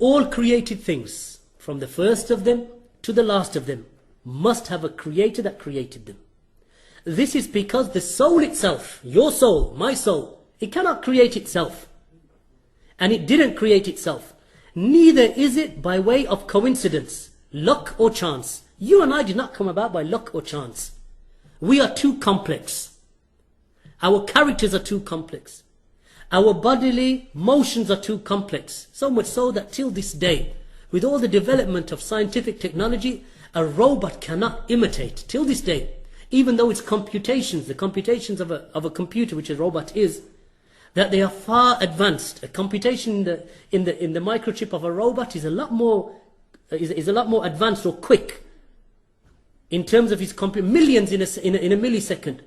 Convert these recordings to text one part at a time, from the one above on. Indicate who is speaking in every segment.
Speaker 1: All created things, from the first of them to the last of them, must have a creator that created them. This is because the soul itself, your soul, my soul, it cannot create itself. And it didn't create itself. Neither is it by way of coincidence, luck or chance. You and I did not come about by luck or chance. We are too complex. Our characters are too complex. Our bodily motions are too complex. So much so that till this day, with all the development of scientific technology, a robot cannot imitate, till this day, even though its computations, the computations of a computer, which a robot is, that they are far advanced. A computation in the microchip of a robot is a lot more advanced or quick in terms of its millions in a millisecond,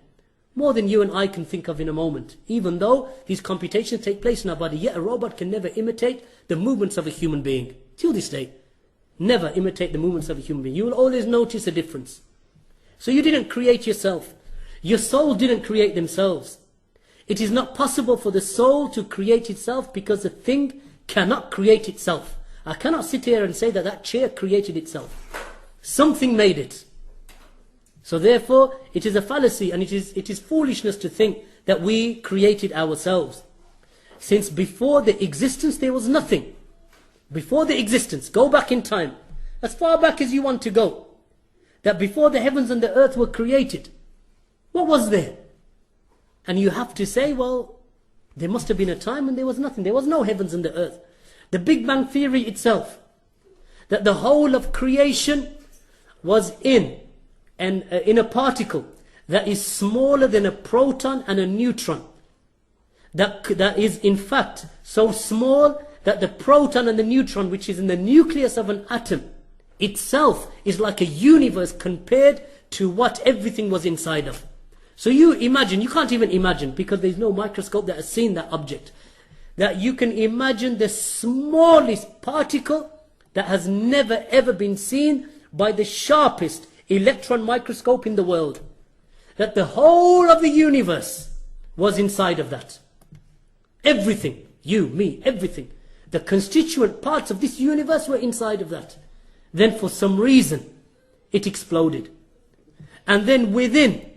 Speaker 1: more than you and I can think of in a moment. Even though these computations take place in our body, yet a robot can never imitate the movements of a human being. Till this day, never imitate the movements of a human being. You will always notice a difference. So you didn't create yourself. Your soul didn't create themselves. It is not possible for the soul to create itself because the thing cannot create itself. I cannot sit here and say that that chair created itself. Something made it. So therefore, it is a fallacy and it is foolishness to think that we created ourselves. Since before the existence there was nothing. Before the existence, go back in time, as far back as you want to go. That before the heavens and the earth were created, what was there? And you have to say, well, there must have been a time when there was nothing. There was no heavens and the earth. The Big Bang Theory itself, that the whole of creation was in a particle that is smaller than a proton and a neutron. That is in fact so small that the proton and the neutron, which is in the nucleus of an atom, itself is like a universe compared to what everything was inside of. So you imagine, you can't even imagine, because there's no microscope that has seen that object, that you can imagine the smallest particle that has never ever been seen by the sharpest electron microscope in the world. That the whole of the universe was inside of that. Everything, you, me, everything. The constituent parts of this universe were inside of that. Then for some reason, it exploded. And then within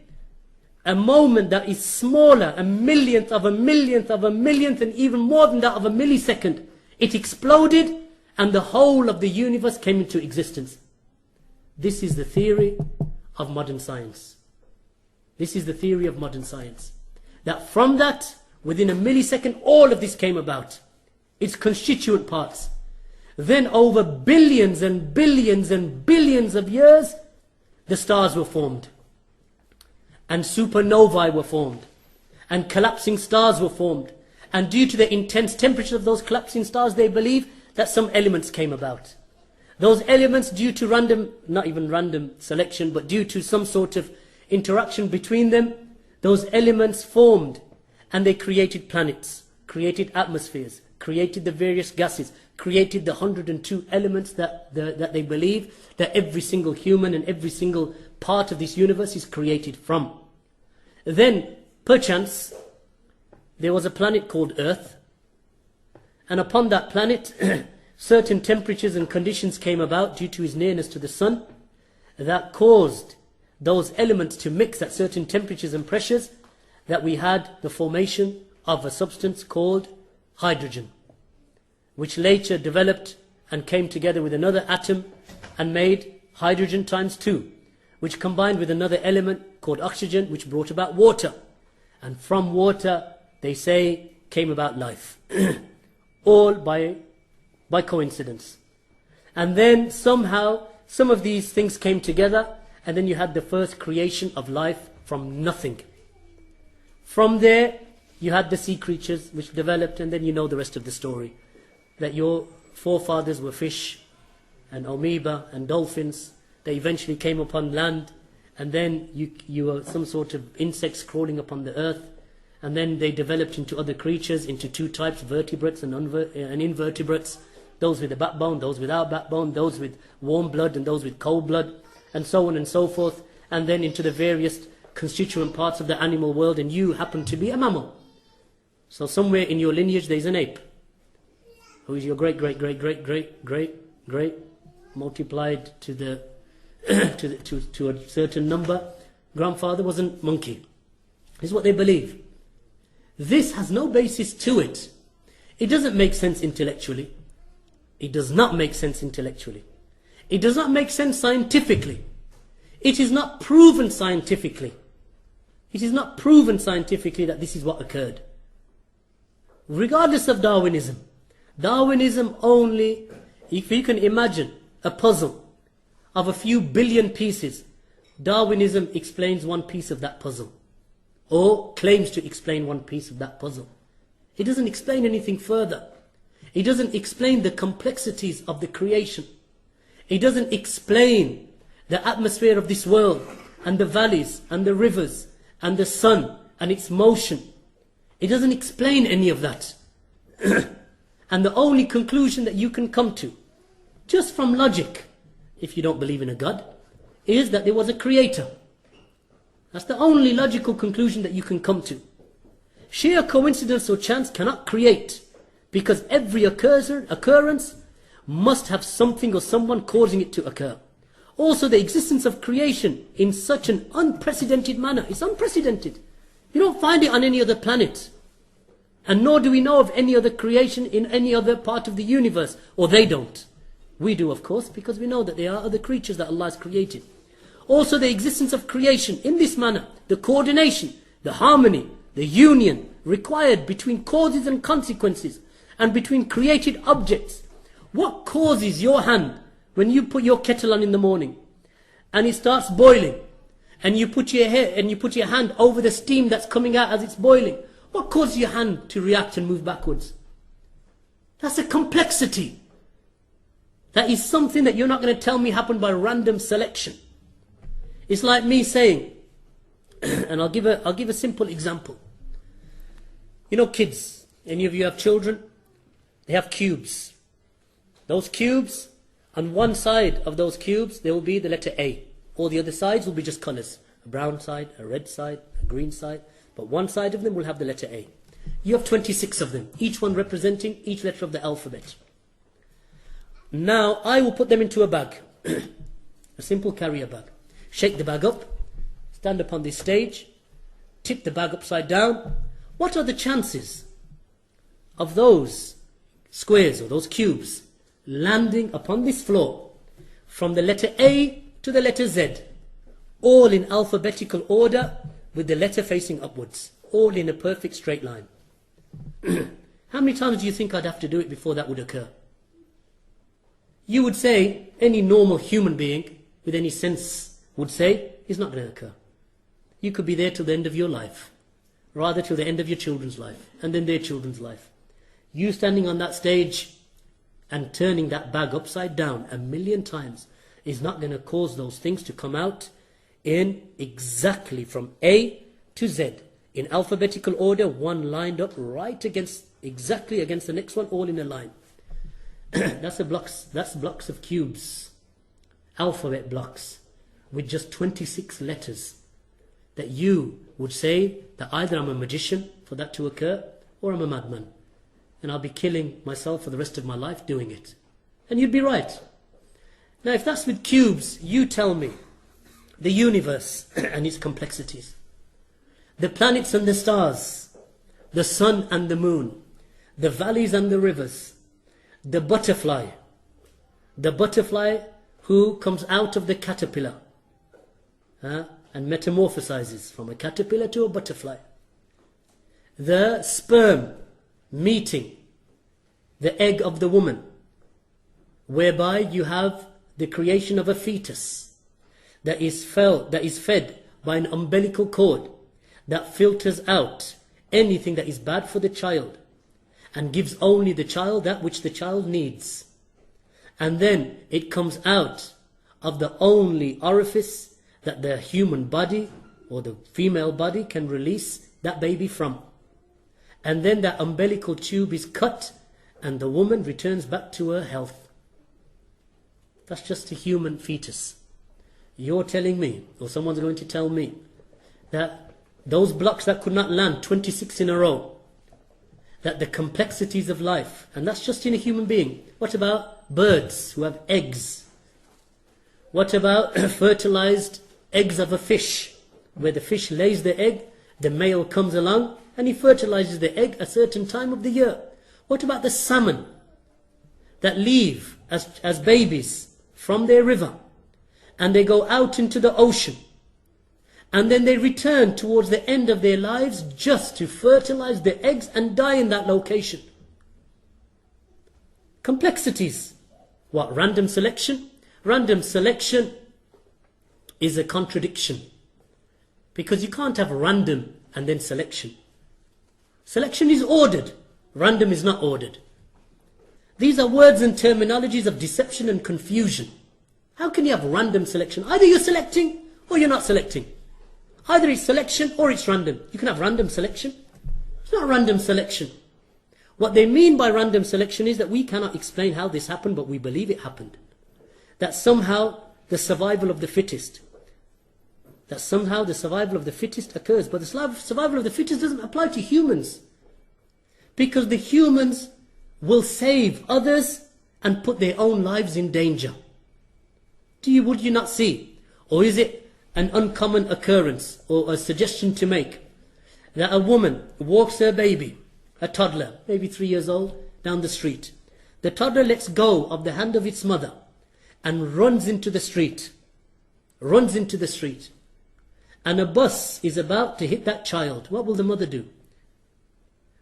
Speaker 1: a moment that is smaller, a millionth of a millionth of a millionth, and even more than that of a millisecond, it exploded and the whole of the universe came into existence. This is the theory of modern science. This is the theory of modern science. That from that, within a millisecond, all of this came about. Its constituent parts. Then over billions and billions and billions of years, the stars were formed. And supernovae were formed. And collapsing stars were formed. And due to the intense temperature of those collapsing stars, they believe that some elements came about. Those elements, due to random, not even random selection, but due to some sort of interaction between them, those elements formed. And they created planets, created atmospheres, created the various gases, created the 102 elements that they believe that every single human and every single part of this universe is created from. Then, perchance, there was a planet called Earth, and upon that planet, certain temperatures and conditions came about due to his nearness to the sun, that caused those elements to mix at certain temperatures and pressures, that we had the formation of a substance called hydrogen, which later developed and came together with another atom and made hydrogen times 2, which combined with another element called oxygen, which brought about water. And from water, they say, came about life. All by coincidence. And then somehow, some of these things came together, and then you had the first creation of life from nothing. From there, you had the sea creatures which developed, and then you know the rest of the story. That your forefathers were fish and amoeba and dolphins. They eventually came upon land, and then you were some sort of insects crawling upon the earth, and then they developed into other creatures, into two types, vertebrates and invertebrates, those with a backbone, those without backbone, those with warm blood and those with cold blood, and so on and so forth, and then into the various constituent parts of the animal world, and you happen to be a mammal. So somewhere in your lineage there is an ape. who is your great, great, great, great, great, great, great, multiplied to the to a certain number, grandfather wasn't monkey. This is what they believe. This has no basis to it. It doesn't make sense intellectually. It does not make sense intellectually. It does not make sense scientifically. It is not proven scientifically. It is not proven scientifically that this is what occurred. Regardless of Darwinism, Darwinism only, if you can imagine a puzzle of a few billion pieces, Darwinism explains one piece of that puzzle, or claims to explain one piece of that puzzle. It doesn't explain anything further. It doesn't explain the complexities of the creation. It doesn't explain the atmosphere of this world, and the valleys, and the rivers, and the sun, and its motion. It doesn't explain any of that. And the only conclusion that you can come to, just from logic, if you don't believe in a God, is that there was a creator. That's the only logical conclusion that you can come to. Sheer coincidence or chance cannot create, because every occurrence must have something or someone causing it to occur. Also, the existence of creation in such an unprecedented manner is unprecedented. You don't find it on any other planet. And nor do we know of any other creation in any other part of the universe. Or they don't. We do, of course, because we know that there are other creatures that Allah has created. Also, the existence of creation in this manner, the coordination, the harmony, the union required between causes and consequences, and between created objects. What causes your hand when you put your kettle on in the morning and it starts boiling, and you put your hand over the steam that's coming out as it's boiling? What causes your hand to react and move backwards? That's a complexity. That is something that you're not going to tell me happened by random selection. It's like me saying, and I'll give a simple example. You know, kids, any of you have children? They have cubes. Those cubes, on one side of those cubes, there will be the letter A. All the other sides will be just colours. A brown side, a red side, a green side. But one side of them will have the letter A. You have 26 of them, each one representing each letter of the alphabet. Now, I will put them into a bag. A simple carrier bag. Shake the bag up, stand upon this stage, tip the bag upside down. What are the chances of those squares or those cubes landing upon this floor from the letter A to the letter Z, all in alphabetical order with the letter facing upwards, all in a perfect straight line? How many times do you think I'd have to do it before that would occur? You would say, any normal human being with any sense would say, it's not going to occur. You could be there till the end of your life, rather till the end of your children's life, and then their children's life. You standing on that stage and turning that bag upside down 1,000,000 times is not going to cause those things to come out in exactly from A to Z, in alphabetical order, one lined up right exactly against the next one, all in a line. That's blocks of cubes, alphabet blocks, with just 26 letters, that you would say that either I'm a magician for that to occur, or I'm a madman, and I'll be killing myself for the rest of my life doing it. And you'd be right. Now, if that's with cubes, you tell me the universe and its complexities, the planets and the stars, the sun and the moon, the valleys and the rivers, the butterfly who comes out of the caterpillar and metamorphosizes from a caterpillar to a butterfly, the sperm meeting the egg of the woman, whereby you have the creation of a fetus that is fed by an umbilical cord that filters out anything that is bad for the child and gives only the child that which the child needs. And then it comes out of the only orifice that the human body or the female body can release that baby from. And then that umbilical tube is cut and the woman returns back to her health. That's just a human fetus. You're telling me, or someone's going to tell me, that those blocks that could not land 26 in a row, that the complexities of life, and that's just in a human being. What about birds who have eggs? What about fertilized eggs of a fish, where the fish lays the egg, the male comes along and he fertilizes the egg at a certain time of the year? What about the salmon that leave as babies from their river and they go out into the ocean and then they return towards the end of their lives just to fertilize the eggs and die in that location? Complexities. What? Random selection? Random selection is a contradiction, because you can't have random and then selection. Selection is ordered, random is not ordered. These are words and terminologies of deception and confusion. How can you have random selection? Either you're selecting or you're not selecting. Either it's selection or it's random. You can have random selection. It's not random selection. What they mean by random selection is that we cannot explain how this happened, but we believe it happened. That somehow the survival of the fittest. That somehow the survival of the fittest occurs. But the survival of the fittest doesn't apply to humans. Because the humans will save others and put their own lives in danger. Would you not see? Or is it an uncommon occurrence or a suggestion to make that a woman walks her baby, a toddler, maybe 3 years old, down the street. The toddler lets go of the hand of its mother and runs into the street. Runs into the street. And a bus is about to hit that child. What will the mother do?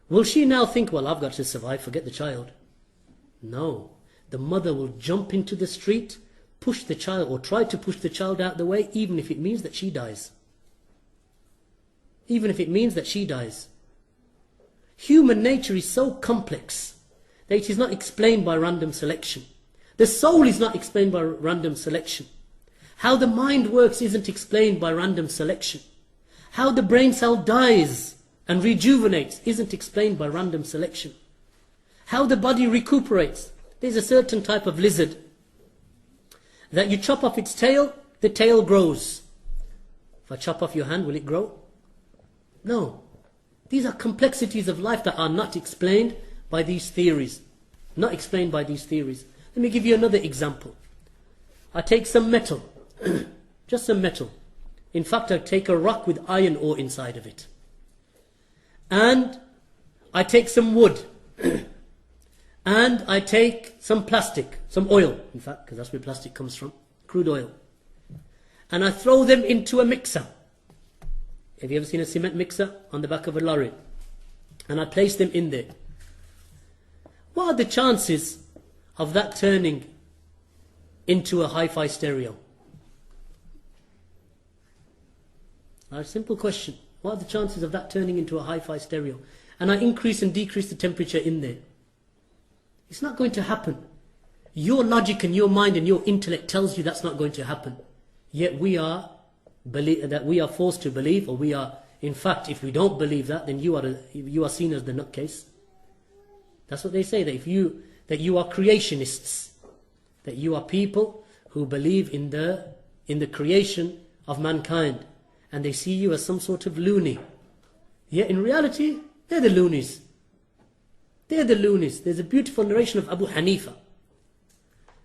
Speaker 1: Will she now think, well, I've got to survive, forget the child? No. The mother will jump into the street, push the child, or try to push the child out the way, even if it means that she dies. Even if it means that she dies. Human nature is so complex that it is not explained by random selection. The soul is not explained by random selection. How the mind works isn't explained by random selection. How the brain cell dies and rejuvenates isn't explained by random selection. How the body recuperates. There's a certain type of lizard that you chop off its tail, the tail grows. If I chop off your hand, will it grow? No. These are complexities of life that are not explained by these theories. Not explained by these theories. Let me give you another example. I take some metal, just some metal. In fact, I take a rock with iron ore inside of it. And I take some wood. And I take some plastic, some oil, in fact, because that's where plastic comes from, crude oil. And I throw them into a mixer. Have you ever seen a cement mixer on the back of a lorry? And I place them in there. What are the chances of that turning into a hi-fi stereo? A simple question. What are the chances of that turning into a hi-fi stereo? And I increase and decrease the temperature in there. It's not going to happen. Your logic and your mind and your intellect tells you that's not going to happen. Yet we are forced to believe, or we are, in fact, if we don't believe that, then you are seen as the nutcase. That's what they say, that you are creationists, that you are people who believe in the creation of mankind, and they see you as some sort of loony. Yet in reality, they're the loonies. They're the loonies. There's a beautiful narration of Abu Hanifa.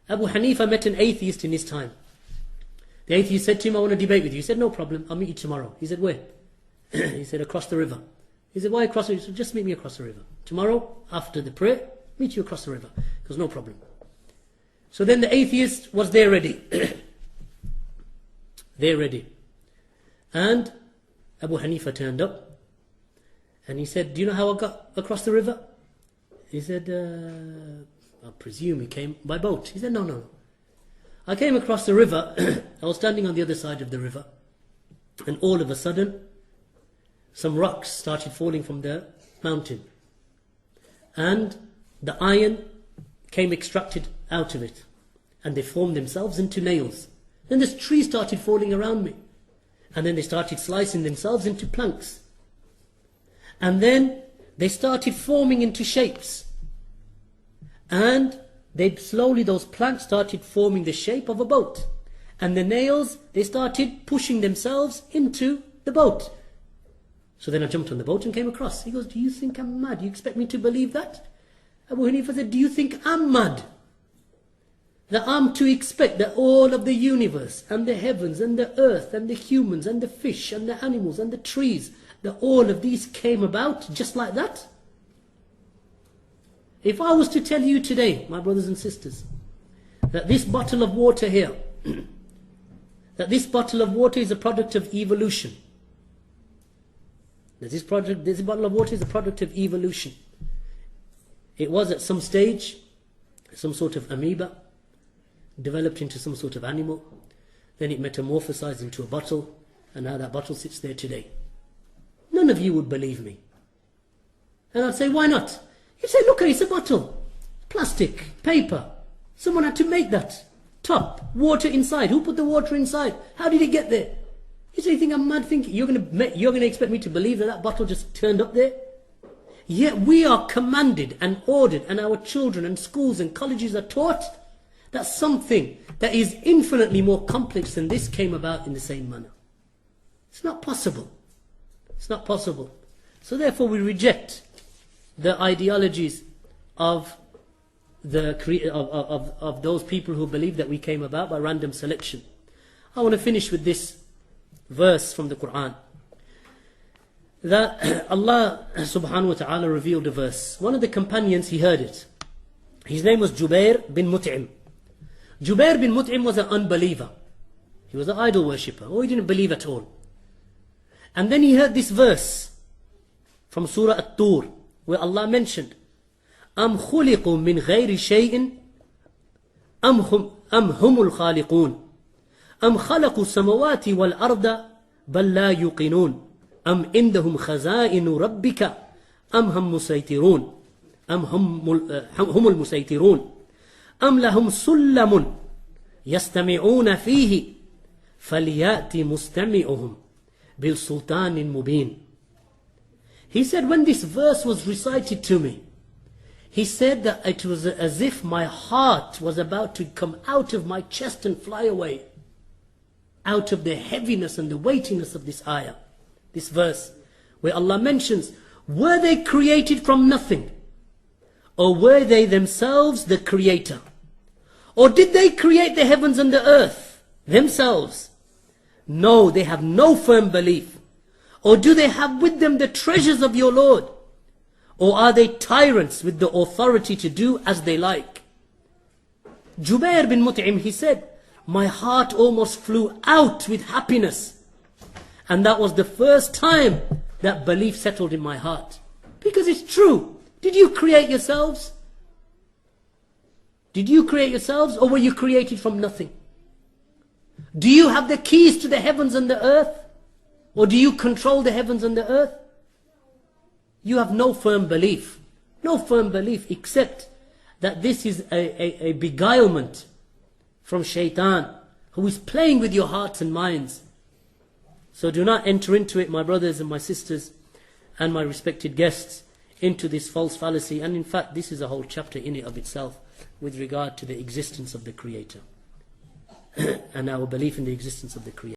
Speaker 1: Abu Hanifa met an atheist in his time. The atheist said to him, I want to debate with you. He said, no problem, I'll meet you tomorrow. He said, where? He said, across the river. He said, why across the river? He said, just meet me across the river. Tomorrow, after the prayer, meet you across the river. Because no problem. So then the atheist was there ready. There ready. And Abu Hanifa turned up. And he said, do you know how I got across the river? He said, I presume he came by boat. He said, no. I came across the river. I was standing on the other side of the river. And all of a sudden, some rocks started falling from the mountain. And the iron came extracted out of it. And they formed themselves into nails. Then this tree started falling around me. And then they started slicing themselves into planks. And then they started forming into shapes. And those planks started forming the shape of a boat. And the nails, they started pushing themselves into the boat. So then I jumped on the boat and came across. He goes, do you think I'm mad? You expect me to believe that? Abu Hanifa said, do you think I'm mad? That I'm to expect that all of the universe and the heavens and the earth and the humans and the fish and the animals and the trees, that all of these came about just like that? If I was to tell you today, my brothers and sisters, that this bottle of water here, that this bottle of water is a product of evolution, that this bottle of water is a product of evolution. It was at some stage some sort of amoeba, developed into some sort of animal, then it metamorphosized into a bottle, and now that bottle sits there today. None of you would believe me. And I'd say, why not? You'd say, look, it's a bottle. Plastic, paper. Someone had to make that. Top, water inside. Who put the water inside? How did it get there? You say, you think I'm mad thinking? You're going to expect me to believe that that bottle just turned up there? Yet we are commanded and ordered, and our children and schools and colleges are taught that something that is infinitely more complex than this came about in the same manner. It's not possible. It's not possible. So therefore we reject the ideologies of those people who believe that we came about by random selection. I want to finish with this verse from the Quran. That Allah subhanahu wa ta'ala revealed a verse. One of the companions, he heard it. His name was Jubair bin Mut'im. Jubair bin Mut'im was an unbeliever. He was an idol worshipper, or he didn't believe at all. And then he heard this verse from Surah At-Tur, where Allah mentioned, أَمْ خُلِقُوا مِنْ غَيْرِ شَيْءٍ أَمْ هُمُ الْخَالِقُونَ أَمْ خَلَقُوا السَّمَوَاتِ وَالْأَرْضَ بَلْ لَا يُقِنُونَ أَمْ عِنْدَهُمْ خَزَائِنُ رَبِّكَ أَمْ هُمْ مسيطرون أَمْ هم المسيطرون أَمْ لَهُمْ سُلَّمٌ يَسْتَمِعُونَ فِيهِ فَلْيَأْتِ مُسْتَمِعُهُمْ بِالسُّلْطَانٍ مُبِينٍ. He said, when this verse was recited to me, he said that it was as if my heart was about to come out of my chest and fly away, out of the heaviness and the weightiness of this ayah, this verse, where Allah mentions, were they created from nothing? Or were they themselves the creator? Or did they create the heavens and the earth themselves? No, they have no firm belief. Or do they have with them the treasures of your Lord? Or are they tyrants with the authority to do as they like? Jubair bin Mut'im, he said, my heart almost flew out with happiness. And that was the first time that belief settled in my heart. Because it's true. Did you create yourselves? Did you create yourselves, or were you created from nothing? Do you have the keys to the heavens and the earth? Or do you control the heavens and the earth? You have no firm belief. No firm belief, except that this is a beguilement from shaitan, who is playing with your hearts and minds. So do not enter into it, my brothers and my sisters, and my respected guests, into this false fallacy. And in fact, this is a whole chapter in it of itself, with regard to the existence of the Creator, and our belief in the existence of the Creator.